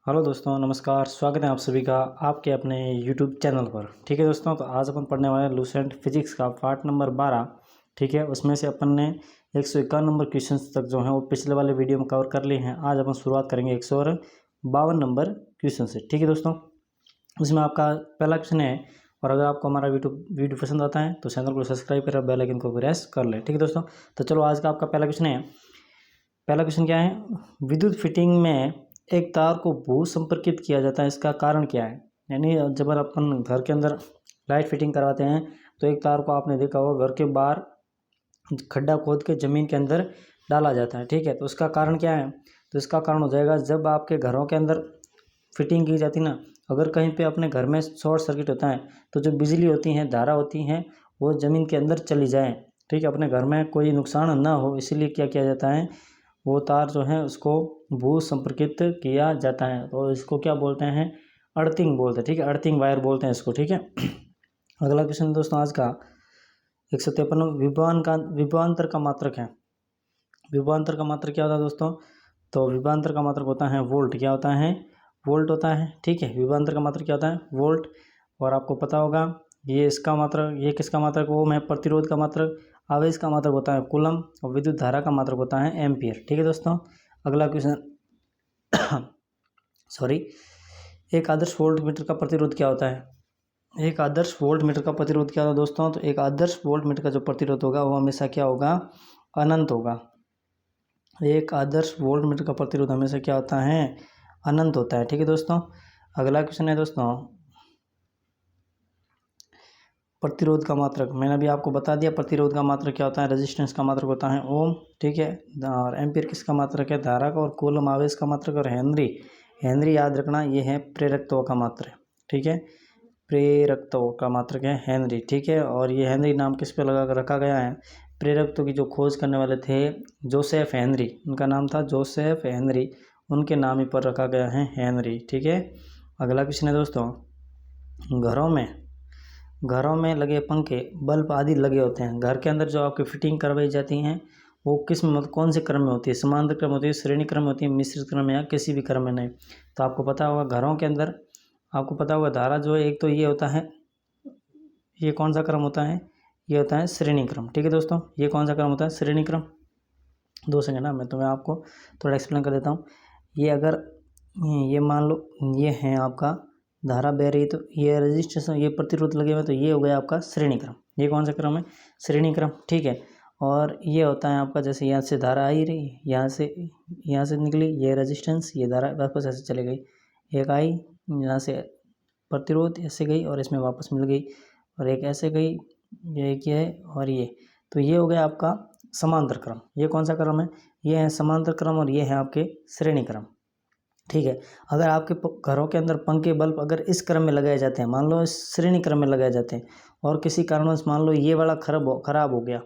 Hello दोस्तों, नमस्कार। स्वागत है आप सभी का आपके अपने यूट्यूब चैनल पर। ठीक है दोस्तों, तो आज अपन पढ़ने वाले हैं लूसेंट फिजिक्स का पार्ट नंबर 12। ठीक है, उसमें से अपन ने 151 नंबर क्वेश्चंस तक जो हैं वो पिछले वाले वीडियो में कवर कर लिए हैं। आज अपन शुरुआत करेंगे 152 नंबर क्वेश्चन से। ठीक है दोस्तों, उसमें आपका पहला क्वेश्चन है, और अगर आपको हमारा वीडियो पसंद आता है तो चैनल को सब्सक्राइब कर बेल आइकन को प्रेस कर ले। ठीक है दोस्तों, तो चलो आज का आपका पहला क्वेश्चन है। पहला क्वेश्चन क्या है? विद्युत फिटिंग में एक तार को भू संपर्कित किया जाता है, इसका कारण क्या है? यानी जब अपन घर के अंदर लाइट फिटिंग करवाते हैं तो एक तार को आपने देखा होगा घर के बाहर खड्डा खोद के ज़मीन के अंदर डाला जाता है। ठीक है, तो उसका कारण क्या है? तो इसका कारण हो जाएगा, जब आपके घरों के अंदर फिटिंग की जाती ना, अगर कहीं पे अपने घर में शॉर्ट सर्किट होता है तो जो बिजली होती है, धारा होती हैं, वो ज़मीन के अंदर चली जाए। ठीक है, अपने घर में कोई नुकसान ना हो, इसीलिए क्या किया जाता है, वो तार जो है उसको भू संपर्कित किया जाता है। तो इसको क्या बोलते हैं? अर्थिंग बोलते हैं। ठीक है, अर्थिंग वायर बोलते हैं इसको। ठीक है, अगला क्वेश्चन दोस्तों आज का 153। विभवांतर का मात्रक है। विभवांतर का मात्रक क्या होता है दोस्तों? तो विभवांतर का मात्रक होता है वोल्ट। क्या होता है? वोल्ट होता है। ठीक है, विभवांतर का मात्रक क्या होता है? वोल्ट। और आपको पता होगा ये इसका मात्रक, ये किसका मात्रक? ओम है। प्रतिरोध का मात्रक, आवेश का मात्रक होता है कूलम, और विद्युत धारा का मात्रक होता है एम्पियर। ठीक है दोस्तों, अगला क्वेश्चन सॉरी, एक आदर्श वोल्ट मीटर का प्रतिरोध क्या होता है? एक आदर्श वोल्ट मीटर का प्रतिरोध क्या होता है दोस्तों? तो एक आदर्श वोल्ट मीटर का जो प्रतिरोध होगा वो हमेशा क्या होगा? अनंत होगा। एक आदर्श वोल्ट मीटर का प्रतिरोध हमेशा क्या होता है? अनंत होता है। ठीक है दोस्तों, अगला क्वेश्चन है दोस्तों, प्रतिरोध का मात्रक। मैंने अभी आपको बता दिया प्रतिरोध का मात्रक क्या होता है। रेजिस्टेंस का मात्रक होता है ओम। ठीक है, और एम्पीयर किसका मात्रक है? धारा का। और कूलम आवेश का मात्रक। और हेनरी, हेनरी याद रखना ये है प्रेरकत्व का मात्रक। ठीक है, प्रेरकत्व का मात्रक है हेनरी। ठीक है, और ये हेनरी नाम किस पे लगा रखा गया है? प्रेरकत्व की जो खोज करने वाले थे जोसेफ हेनरी, उनका नाम था जोसेफ हेनरी, उनके नाम ही पर रखा गया है हेनरी। ठीक है, अगला क्वेश्चन है दोस्तों, घरों में लगे पंखे, बल्ब आदि लगे होते हैं। घर के अंदर जो आपकी फिटिंग करवाई जाती हैं वो किस मतलब कौन से क्रम में होती है? समांतर क्रम होती है, श्रेणी क्रम होती है, मिश्रित क्रम, या किसी भी क्रम में नहीं? तो आपको पता होगा घरों के अंदर, आपको पता होगा धारा जो है, एक तो ये होता है, ये कौन सा क्रम होता है? ये होता है श्रेणी क्रम। ठीक है दोस्तों, ये कौन सा क्रम होता है? श्रेणी क्रम। 2 सेकंड ना, मैं तुम्हें आपको थोड़ा एक्सप्लेन कर देता हूँ। ये अगर ये मान लो ये है आपका धारा बह रही, तो ये रजिस्ट्रेशन, ये प्रतिरोध लगे हुए, तो ये हो गया आपका श्रेणी क्रम। ये कौन सा क्रम है? श्रेणी क्रम। ठीक है, और ये होता है आपका, जैसे यहाँ से धारा आई रही, यहाँ से निकली, ये रेजिस्टेंस, ये धारा वापस ऐसे चली गई, एक आई यहाँ से प्रतिरोध ऐसे गई और इसमें वापस मिल गई, और एक ऐसे गई, ये एक ये है और ये, तो ये हो गया आपका समांतर क्रम। ये कौन सा क्रम है? ये है समांतर क्रम, और ये है आपके श्रेणी क्रम। ठीक है, अगर आपके घरों के अंदर पंखे बल्ब अगर इस क्रम में लगाए जाते हैं, मान लो इस श्रेणी क्रम में लगाए जाते हैं, और किसी कारणवश मान लो ये वाला खराब हो गया,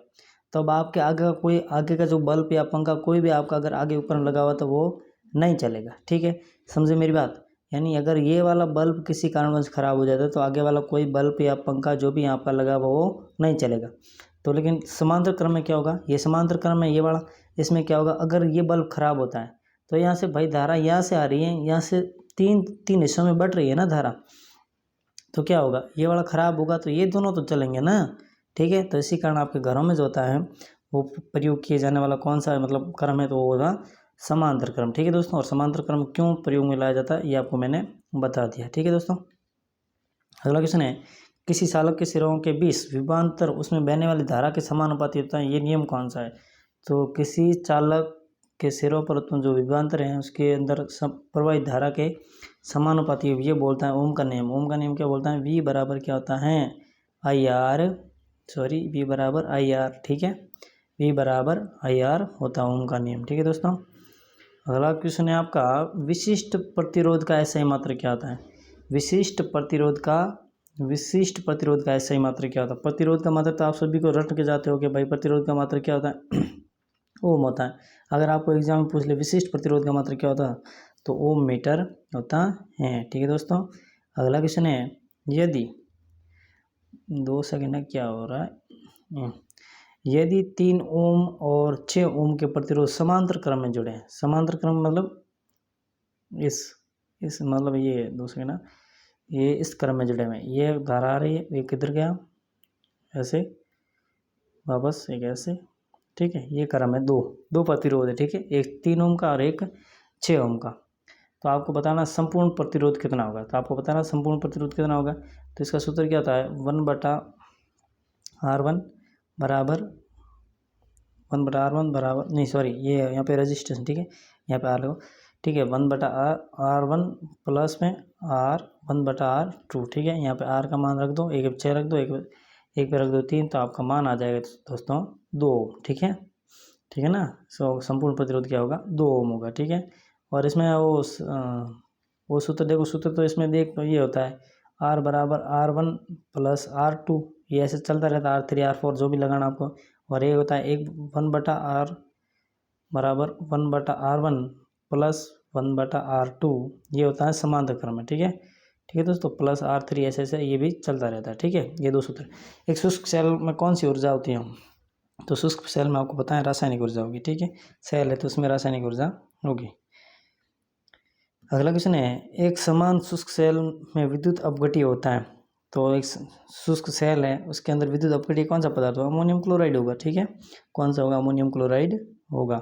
तब आपके आगे का जो बल्ब या पंखा कोई भी आपका अगर आगे ऊपर लगा हुआ तो वो नहीं चलेगा। ठीक है, समझे मेरी बात? यानी अगर ये वाला बल्ब किसी कारणवश खराब हो जाता है तो आगे वाला कोई बल्ब या पंखा जो भी आपका लगा हुआ वो नहीं चलेगा। तो लेकिन समांतर क्रम में क्या होगा? ये समांतर क्रम में ये वाला, इसमें क्या होगा, अगर ये बल्ब खराब होता है तो यहाँ से भाई धारा यहाँ से आ रही है, यहाँ से तीन हिस्सों में बढ़ रही है ना धारा, तो क्या होगा? ये वाला खराब होगा तो ये दोनों तो चलेंगे ना। ठीक है, तो इसी कारण आपके घरों में जो होता है वो प्रयोग किए जाने वाला कौन सा मतलब क्रम है? तो वो होगा समांतर क्रम। ठीक है दोस्तों, और समांतर क्रम क्यों प्रयोग में लाया जाता है ये आपको मैंने बता दिया। ठीक है दोस्तों, अगला क्वेश्चन है, किसी चालक के सिरों के बीच विभवांतर उसमें बहने वाली धारा के समानुपाती होता है, ये नियम कौन सा है? तो किसी चालक के सिरों पर उत्पन्न जो विभवांतर है उसके अंदर प्रवाहित धारा के समानुपाती, ये बोलता है ओम का नियम। ओम का नियम क्या बोलता है? वी बराबर क्या होता है? आई आर, वी बराबर आई आर। ठीक है, वी बराबर आई आर होता है ओम का नियम। ठीक है दोस्तों, अगला क्वेश्चन है आपका, विशिष्ट प्रतिरोध का SI मात्रक क्या होता है? विशिष्ट प्रतिरोध का SI मात्रक क्या होता है? प्रतिरोध का मात्रक तो आप सभी को रट के जाते हो कि भाई प्रतिरोध का मात्रक क्या होता है? ओम होता है। अगर आपको एग्जाम में पूछ ले विशिष्ट प्रतिरोध का मात्रक क्या होता है, तो ओम मीटर होता है। ठीक है दोस्तों, अगला क्वेश्चन है, यदि 2 सेकंड है, क्या हो रहा है, यदि 3 ओम और 6 ओम के प्रतिरोध समांतर क्रम में जुड़े हैं, समांतर क्रम मतलब इस मतलब ये दूसरे ना, ये इस क्रम में जुड़े हुए हैं। ये धारा आ रही है, ये किधर गया ऐसे वापस, एक ऐसे, ठीक है। ये क्रम है, दो प्रतिरोध है, ठीक है, एक 3 ओम का और एक 6 ओम का। तो आपको बताना संपूर्ण प्रतिरोध कितना होगा। तो आपको बताना संपूर्ण प्रतिरोध कितना होगा। तो इसका सूत्र क्या होता है, 1/R1 बराबर 1/R1 बराबर, नहीं सॉरी, ये यहाँ पे रेजिस्टेंस, ठीक है, यहाँ पे आर लगो, ठीक है, 1/R1 प्लस में R1/R2, ठीक है। यहाँ पे R का मान रख दो, एक पे 6 रख दो, एक पे रख दो 3, तो आपका मान आ जाएगा दोस्तों 2 ओम, ठीक है ना। सो संपूर्ण प्रतिरोध क्या होगा, 2 ओम होगा, ठीक है। और इसमें वो सूत्र देखो, सूत्र तो इसमें देख ये होता है R बराबर R1 प्लस R2, ये ऐसे चलता रहता है, R3 R4 जो भी लगाना आपको। और ये होता है 1/R बराबर 1/R1 प्लस 1/R2, ये होता है समांतर क्रम में, ठीक है दोस्तों, प्लस R3 ऐसे ये भी चलता रहता है, ठीक है। ये दो सूत्र। एक शुष्क सेल में कौन सी ऊर्जा होती है, तो शुष्क सेल में आपको पता है रासायनिक ऊर्जा होगी, ठीक है। सेल है तो उसमें रासायनिक ऊर्जा होगी। अगला क्वेश्चन है, एक समान शुष्क सेल में विद्युत अपघट्य होता है। तो एक शुष्क सेल है, उसके अंदर विद्युत अपघट्य कौन सा पदार्थ होगा, अमोनियम क्लोराइड होगा, ठीक है। कौन सा होगा, अमोनियम क्लोराइड होगा।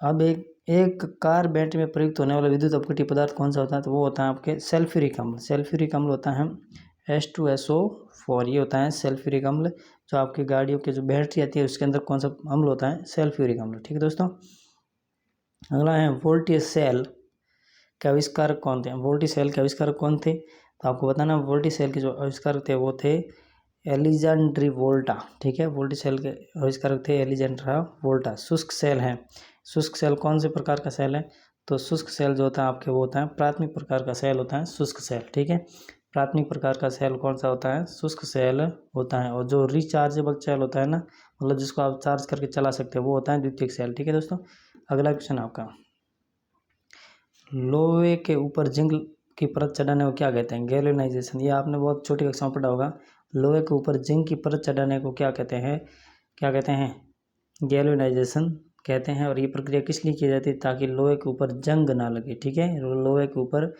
अब एक कार बैटरी में प्रयुक्त होने वाला विद्युत अपघट्य पदार्थ कौन सा होता है, तो वो होता है आपके सल्फ्यूरिक अम्ल। सल्फ्यूरिक अम्ल होता है H2SO4, ये होता है सल्फ्यूरिक अम्ल। जो आपकी गाड़ियों के जो बैटरी आती है उसके अंदर कौन सा अम्ल होता है, सल्फ्यूरिक अम्ल, ठीक है दोस्तों। अगला है वोल्टेज सेल के आविष्कारक कौन थे। वोल्टेज सेल के आविष्कारक कौन थे, तो आपको बताना वोल्टेज सेल के जो आविष्कारक थे वो थे एलिजांड्री वोल्टा, ठीक है। वोल्टेज सेल के आविष्कारक थे एलिजांड्रा वोल्टा। शुष्क सेल है, शुष्क सेल कौन से प्रकार का सेल है, तो शुष्क सेल जो होता है आपके वो होता है प्राथमिक प्रकार का सेल होता है शुष्क सेल, ठीक है। प्राथमिक प्रकार का सेल कौन सा होता है, शुष्क सेल होता है। और जो रिचार्जेबल सेल होता है ना, मतलब जिसको आप चार्ज करके चला सकते हो, वो होता है द्वितीयक सेल, ठीक है दोस्तों। अगला क्वेश्चन आपका, लोहे के ऊपर जिंक की परत चढ़ाने को क्या कहते हैं, गैल्वेनाइजेशन। ये आपने बहुत छोटी कक्षा में पढ़ा होगा। लोहे के ऊपर जिंक की परत चढ़ाने को क्या कहते हैं, गैल्वेनाइजेशन कहते हैं। और ये प्रक्रिया किस लिए की जाती है, ताकि लोहे के ऊपर जंग ना लगे, ठीक है, लोहे के ऊपर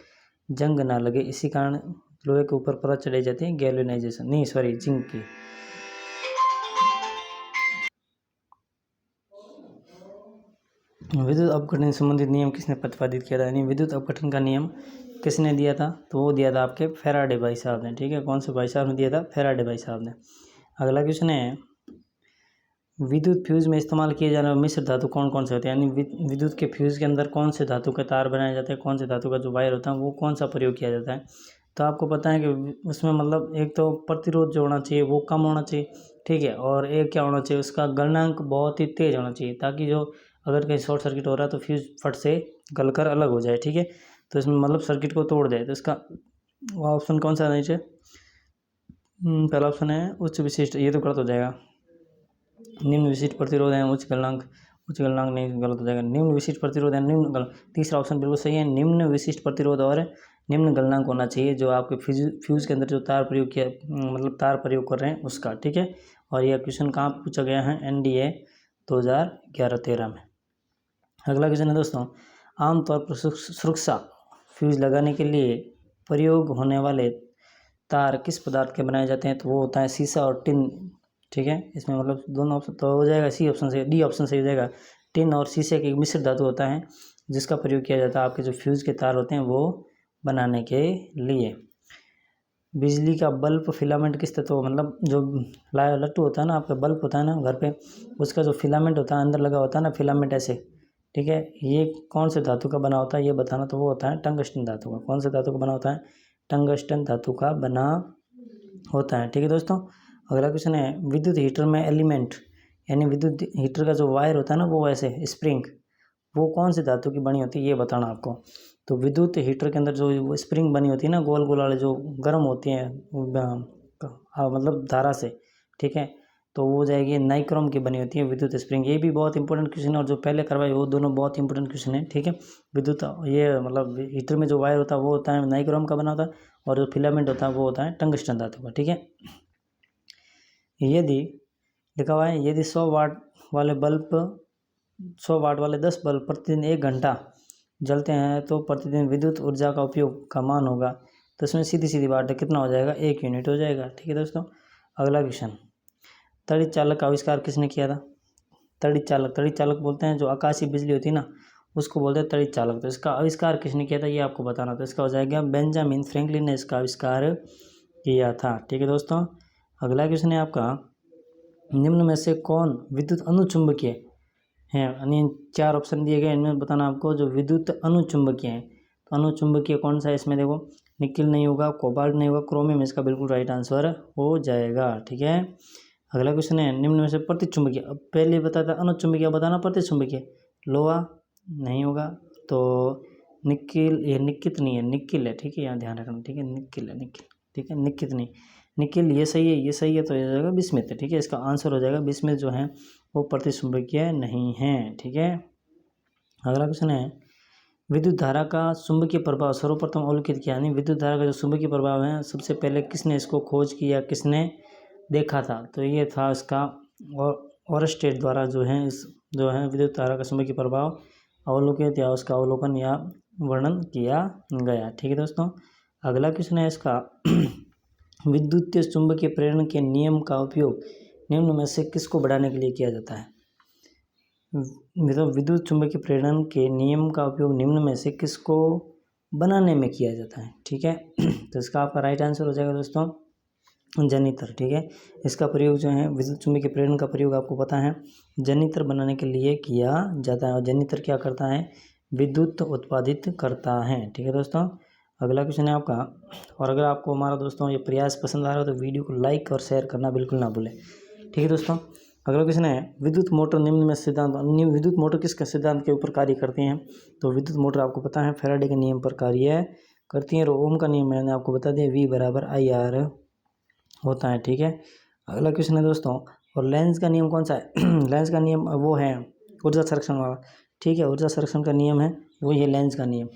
जंग ना लगे, इसी कारण लोहे के ऊपर परत चढ़ाई जाती है, गैल्वेनाइजेशन, नहीं सॉरी, जिंक की। विद्युत अपघटन संबंधित नियम किसने प्रतिपादित किया था, यानी विद्युत अपघटन का नियम किसने दिया था, तो वो दिया था आपके फैराडे भाई साहब ने, ठीक है। कौन से भाई साहब ने दिया था, फैराडे भाई साहब ने। अगला क्वेश्चन है, विद्युत फ्यूज में इस्तेमाल किए जाने वाले मिश्र धातु कौन कौन से होते हैं, यानी विद्युत के फ्यूज के अंदर कौन से धातु के तार बनाए जाते हैं, कौन से धातु का जो वायर होता है वो कौन सा प्रयोग किया जाता है। तो आपको पता है कि उसमें मतलब एक तो प्रतिरोध जो होना चाहिए वो कम होना चाहिए, ठीक है। और एक क्या होना चाहिए, उसका गलनांक बहुत ही तेज होना चाहिए, ताकि जो अगर कहीं शॉर्ट सर्किट हो रहा है तो फ्यूज फट से गलकर अलग हो जाए, ठीक है। तो इसमें मतलब सर्किट को तोड़ दे, तो इसका ऑप्शन कौन सा नीचे, पहला ऑप्शन है उच्च विशिष्ट, ये तो गलत हो जाएगा। निम्न विशिष्ट प्रतिरोध है, उच्च गलनांक नहीं, गलत हो जाएगा। निम्न विशिष्ट प्रतिरोध है, निम्न गलनांक, तीसरा ऑप्शन बिल्कुल सही है, निम्न विशिष्ट प्रतिरोध और निम्न गलनांक होना चाहिए जो आपके फ्यूज के अंदर जो तार प्रयोग किया, मतलब तार प्रयोग कर रहे हैं उसका, ठीक है। और यह क्वेश्चन कहाँ पूछा गया है, NDA 2011-13 में। अगला क्वेश्चन है दोस्तों, आमतौर पर सुरक्षा फ्यूज लगाने के लिए प्रयोग होने वाले तार किस पदार्थ के बनाए जाते हैं, तो वो होता है शीशा और टिन, ठीक है। इसमें मतलब दोनों ऑप्शन तो हो जाएगा, सी ऑप्शन से, डी ऑप्शन सही हो जाएगा। टिन और शीशे के मिश्र धातु होता है जिसका प्रयोग किया जाता है आपके जो फ्यूज के तार होते हैं वो बनाने के लिए। बिजली का बल्ब फिलामेंट किस तत्व, मतलब जो लट्टू होता है ना, आपका बल्ब होता है ना घर पे, उसका जो फिलामेंट होता है अंदर लगा होता है ना, फिलामेंट ऐसे, ठीक है, ये कौन से धातु का बना होता है ये बताना, तो वो होता है टंगस्टन धातु का। कौन से धातु का बना होता है, टंगस्टन धातु का बना होता है, ठीक है दोस्तों। अगला क्वेश्चन है, विद्युत हीटर में एलिमेंट, यानी विद्युत हीटर का जो वायर होता है ना वो ऐसे स्प्रिंग, वो कौन सी धातु की बनी होती है ये बताना आपको। तो विद्युत हीटर के अंदर जो स्प्रिंग बनी होती है ना, गोल गोल वाले जो गर्म होती हैं मतलब धारा से, ठीक है, तो वो हो जाएगी नाइक्रोम की बनी होती है विद्युत स्प्रिंग। ये भी बहुत इंपॉर्टेंट क्वेश्चन है, और जो पहले करवाए वो दोनों बहुत इंपॉर्टेंट क्वेश्चन है, ठीक है। विद्युत ये मतलब हीटर में जो वायर होता है वो होता है नाइक्रोम का बना होता है, और जो फिलामेंट होता है वो होता है टंगस्टन धातु का, ठीक है। यदि लिखा हुआ है, यदि 100 वाट वाले 10 बल्ब प्रतिदिन 1 घंटा जलते हैं तो प्रतिदिन विद्युत ऊर्जा का उपयोग का मान होगा, तो इसमें सीधी सीधी बात है कितना हो जाएगा, 1 यूनिट हो जाएगा। ठीक है दोस्तों, अगला क्वेश्चन, तड़ित चालक का आविष्कार किसने किया था? तड़ित चालक बोलते हैं जो आकाशीय बिजली होती है ना, उसको बोलते हैं तड़ित चालक। तो इसका आविष्कार किसने किया था ये आपको बताना। तो इसका हो जाएगा बेंजामिन फ्रैंकलिन ने इसका आविष्कार किया था। ठीक है दोस्तों, अगला क्वेश्चन है आपका, निम्न में से कौन विद्युत अनुचुंबकीय है? यानी 4 ऑप्शन दिए गए, इनमें बताना आपको जो विद्युत अनुचुंबकीय है। तो अनुचुंबकीय कौन सा है इसमें? देखो, निकिल नहीं होगा, कोबाल्ट नहीं होगा, क्रोमियम इसका बिल्कुल राइट आंसर हो जाएगा। ठीक है, अगला क्वेश्चन है, निम्न में से प्रतिचुंबकीय, अब पहले बताया था अनुचुंबकीय, बताना प्रतिचुंबकीय। लोहा नहीं होगा, तो निकिल, ये निकित नहीं है, निकिल है। ठीक है, यहाँ ध्यान रखना। ठीक है, निकिल है, निकिल। ठीक है, निकित नहीं, निकिल ये सही है, ये सही है, तो ये हो जाएगा बिस्मिथ। ठीक है, इसका आंसर हो जाएगा बिस्मिथ जो है वो प्रतिचुंबकीय नहीं है। ठीक है, अगला क्वेश्चन है, विद्युत धारा का चुंबकीय प्रभाव सर्वप्रथम अवलोकित किया। यानी विद्युत धारा का जो चुंबकीय प्रभाव है सबसे पहले किसने इसको खोज किया, किसने देखा था? तो ये था इसका ओरस्टेड द्वारा जो है इस जो है विद्युत धारा का चुंबकीय प्रभाव अवलोकित या उसका अवलोकन या वर्णन किया गया। ठीक है दोस्तों, अगला क्वेश्चन है इसका विद्युतीय चुंबकीय प्रेरण के नियम का उपयोग निम्न में से किसको बढ़ाने के लिए किया जाता है? मतलब विद्युत चुंबकीय प्रेरण के नियम का उपयोग निम्न में से किसको बनाने में किया जाता है? ठीक है, तो इसका आपका राइट आंसर हो जाएगा दोस्तों जनित्र। ठीक है, इसका प्रयोग जो है विद्युत चुंबकीय प्रेरण का प्रयोग आपको पता है जनित्र बनाने के लिए किया जाता है। और जनित्र क्या करता है? विद्युत उत्पादित करता है। ठीक है दोस्तों, अगला क्वेश्चन है आपका, और अगर आपको हमारा दोस्तों ये प्रयास पसंद आ रहा है तो वीडियो को लाइक और शेयर करना बिल्कुल ना भूलें। ठीक है दोस्तों, अगला क्वेश्चन है, विद्युत मोटर निम्न में सिद्धांत, विद्युत मोटर किसके सिद्धांत के ऊपर कार्य करती हैं? तो विद्युत मोटर आपको पता है फैराडे के नियम पर कार्य करती है। और ओम का नियम मैंने आपको बता दिया, V = IR होता है। ठीक है, अगला क्वेश्चन है दोस्तों, और लेंस का नियम कौन सा है? लेंस का नियम वो है ऊर्जा संरक्षण वाला। ठीक है, ऊर्जा संरक्षण का नियम है वो ये लेंस का नियम।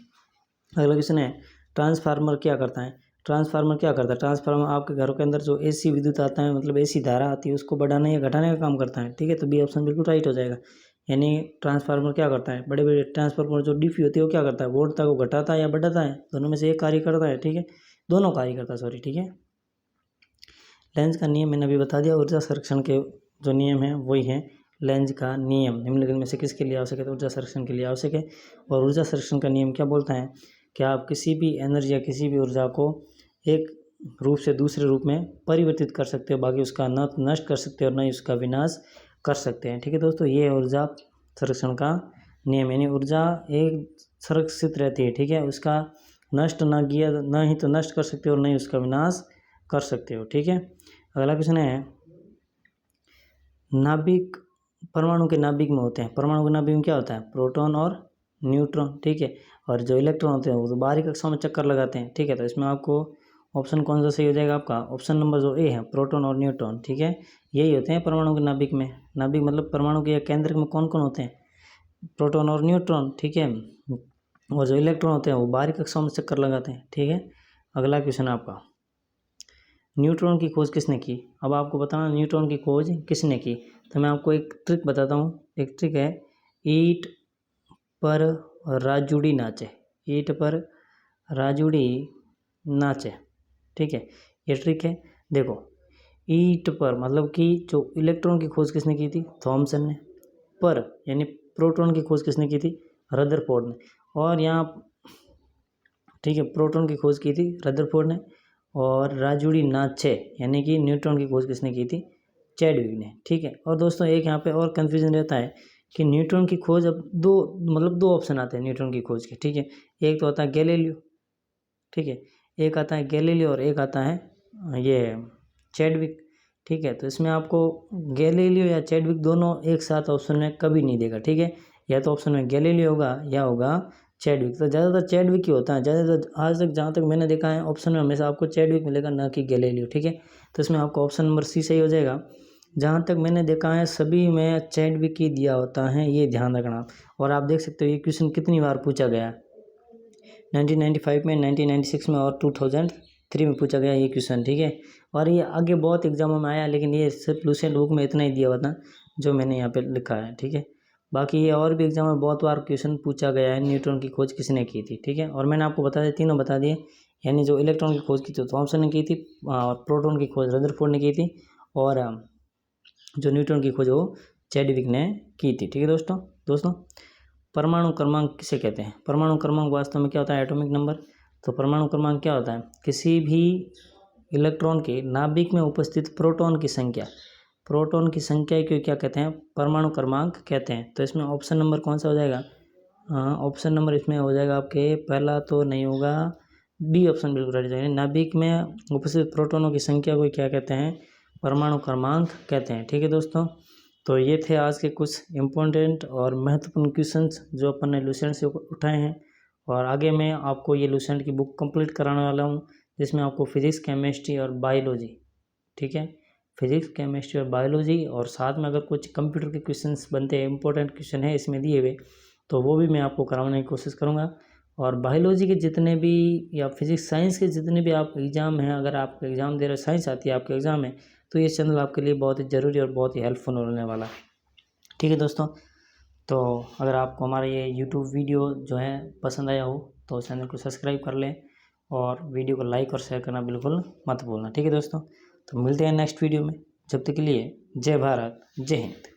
अगला क्वेश्चन है, ट्रांसफार्मर क्या करता है? ट्रांसफार्मर क्या करता है? ट्रांसफार्मर आपके घरों के अंदर जो AC विद्युत आता है, मतलब AC धारा आती है, उसको बढ़ाने या घटाने का काम करता है। ठीक है, तो B ऑप्शन बिल्कुल राइट हो जाएगा। यानी ट्रांसफार्मर क्या करता है? बड़े बड़े ट्रांसफार्मर जो डीसी होती है वो क्या करता है? वोल्टता को घटाता है या बढ़ाता है? दोनों में से एक कार्य करता है। ठीक है, दोनों कार्य करता है, सॉरी। ठीक है, लेंज का नियम मैंने अभी बता दिया। ऊर्जा संरक्षण के जो नियम है वही है लेंज का नियम। निम्नलिखित में से किसके लिए आवश्यक है? तो ऊर्जा संरक्षण के लिए आवश्यक है। और ऊर्जा संरक्षण का नियम क्या बोलता है कि आप किसी भी एनर्जी या किसी भी ऊर्जा को एक रूप से दूसरे रूप में परिवर्तित कर सकते हो, बाकी उसका न नष्ट कर सकते हो और न ही उसका विनाश कर सकते हैं। ठीक है दोस्तों, ये है ऊर्जा संरक्षण का नियम। यानी ऊर्जा एक सुरक्षित रहती है। ठीक है, उसका नष्ट ना किया, न ही तो नष्ट कर सकते हो और न ही उसका विनाश कर सकते हो। ठीक है, अगला क्वेश्चन है, नाभिक परमाणु के नाभिक में होते हैं। परमाणु के नाभिक में क्या होता है? प्रोटॉन और न्यूट्रॉन। ठीक है, और जो इलेक्ट्रॉन होते हैं वो तो बाहरी कक्षाओं में चक्कर लगाते हैं। ठीक है, तो इसमें आपको ऑप्शन कौन सा सही हो जाएगा? आपका ऑप्शन नंबर जो ए है, प्रोटॉन और न्यूट्रॉन। ठीक है, यही होते हैं परमाणु के नाभिक में। नाभिक मतलब परमाणु के केंद्र में कौन कौन होते हैं? प्रोटॉन और न्यूट्रॉन। ठीक है, और जो इलेक्ट्रॉन होते हैं वो बाहरी कक्षाओं में चक्कर लगाते हैं। ठीक है, अगला क्वेश्चन है आपका, न्यूट्रॉन की खोज किसने की? अब आपको बताना न्यूट्रॉन की खोज किसने की। तो मैं आपको एक ट्रिक बताता हूँ। एक ट्रिक है, ईंट पर राजुड़ी नाचे। ईंट पर राजुड़ी नाचे। ठीक है, ये ट्रिक है। देखो, ईंट पर मतलब कि जो इलेक्ट्रॉन की खोज किसने की थी? थॉमसन ने। पर यानी प्रोटॉन की खोज किसने की थी? रदरफोर्ड ने। और यहाँ ठीक है, प्रोटॉन की खोज की थी रदरफोर्ड ने, और राजुड़ी नाचे यानी कि न्यूट्रॉन की खोज किसने की थी? चैडविक ने। ठीक है, और दोस्तों एक यहाँ पे और कन्फ्यूजन रहता है कि न्यूट्रॉन की खोज, अब दो ऑप्शन आते हैं न्यूट्रॉन की खोज के। ठीक है, एक तो आता है गैलीलियो। ठीक है, एक आता है गैलीलियो और एक आता है ये चैडविक। ठीक है, तो इसमें आपको गैलीलियो या चैडविक दोनों एक साथ ऑप्शन में कभी नहीं देगा। ठीक है, या तो ऑप्शन में गैलीलियो होगा या होगा चैडविक। तो ज़्यादातर चैडविक ही होता है, ज़्यादातर आज तक जहाँ तक मैंने देखा है ऑप्शन में हमेशा आपको चैडविक मिलेगा, ना कि गैलीलियो। ठीक है, तो इसमें आपको ऑप्शन नंबर सी सही हो जाएगा। जहाँ तक मैंने देखा है सभी में चैडविक ही दिया होता है, ये ध्यान रखना। और आप देख सकते हो ये क्वेश्चन कितनी बार पूछा गया, 1995 में, 1996 में और 2003 में पूछा गया ये क्वेश्चन। ठीक है, और ये आगे बहुत एग्जामों में आया, लेकिन ये सिर्फ लुसेंट बुक में इतना ही दिया हुआ था जो मैंने यहाँ पे लिखा है। ठीक है, बाकी ये और भी एग्जाम में बहुत बार क्वेश्चन पूछा गया है, न्यूट्रॉन की खोज किसने की थी, ठीक है। और मैंने आपको बता दिया, तीनों बता दिए, यानी जो इलेक्ट्रॉन की खोज की थी थॉमसन ने की थी, और प्रोटॉन की खोज रदरफोर्ड ने की थी, और जो न्यूट्रॉन की खोज वो चैडविक ने की थी, ठीक है दोस्तों। परमाणु क्रमांक किसे कहते हैं? परमाणु क्रमांक वास्तव में क्या होता है? Atomic number. तो परमाणु क्रमांक क्या होता है? किसी भी इलेक्ट्रॉन के नाभिक में उपस्थित प्रोटॉन की संख्या, प्रोटॉन की संख्या को क्या कहते हैं? परमाणु क्रमांक कहते हैं। तो इसमें ऑप्शन नंबर कौन सा हो जाएगा? ऑप्शन नंबर इसमें हो जाएगा आपके, पहला तो नहीं होगा, बी ऑप्शन बिल्कुल राइट जाएगा। नाभिक में उपस्थित प्रोटॉनों की संख्या को क्या कहते हैं? परमाणु क्रमांक कहते हैं, ठीक है दोस्तों। तो ये थे आज के कुछ इम्पोर्टेंट और महत्वपूर्ण क्वेश्चंस जो अपन ने लुसेंट से उठाए हैं, और आगे मैं आपको ये लुसेंट की बुक कंप्लीट कराने वाला हूँ, जिसमें आपको फिजिक्स, केमिस्ट्री और बायोलॉजी, ठीक है, फिजिक्स, केमिस्ट्री और बायोलॉजी, और साथ में अगर कुछ कंप्यूटर के क्वेश्चंस बनते हैं, इंपॉर्टेंट क्वेश्चन है इसमें दिए हुए, तो वो भी मैं आपको कराने की कोशिश करूँगा। और बायोलॉजी के जितने भी या फिजिक्स, साइंस के जितने भी आप एग्ज़ाम हैं, अगर आप एग्ज़ाम दे रहे हो, साइंस आती है आपके एग्ज़ाम में, तो ये चैनल आपके लिए बहुत ही ज़रूरी और बहुत ही हेल्पफुल होने वाला है, ठीक है दोस्तों। तो अगर आपको हमारा ये यूट्यूब वीडियो जो है पसंद आया हो तो चैनल को सब्सक्राइब कर लें, और वीडियो को लाइक और शेयर करना बिल्कुल मत भूलना, ठीक है दोस्तों। तो मिलते हैं नेक्स्ट वीडियो में, जब तक के लिए जय भारत, जय हिंद।